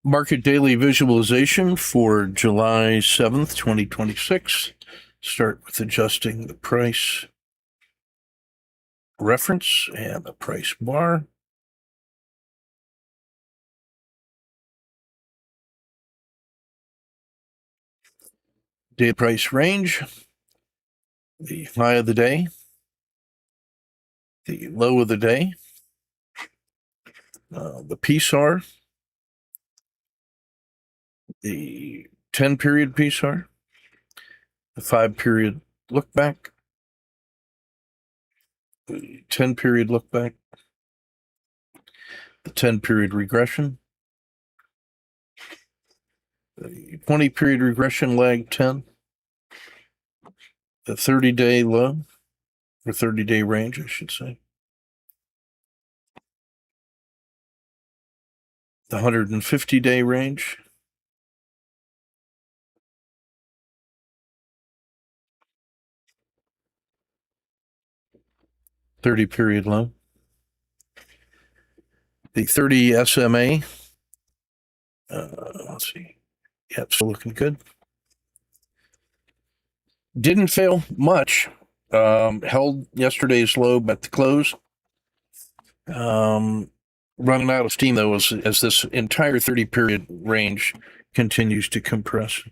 Market daily visualization for July 7th, 2026. Start with adjusting the price reference and the price bar. Day price range, the high of the day, the low of the day, the PSAR, the 10-period PSAR, the 5-period look back, the 10-period look back, the 10-period regression, the 20-period regression lag 10, the 30-day low, or 30-day range, I should say, the 150-day range, $30-period low, the 30 SMA. Let's see. Yep, still looking good. Didn't fail much. Held yesterday's low at the close. Running out of steam, though, as this entire 30-period range continues to compress.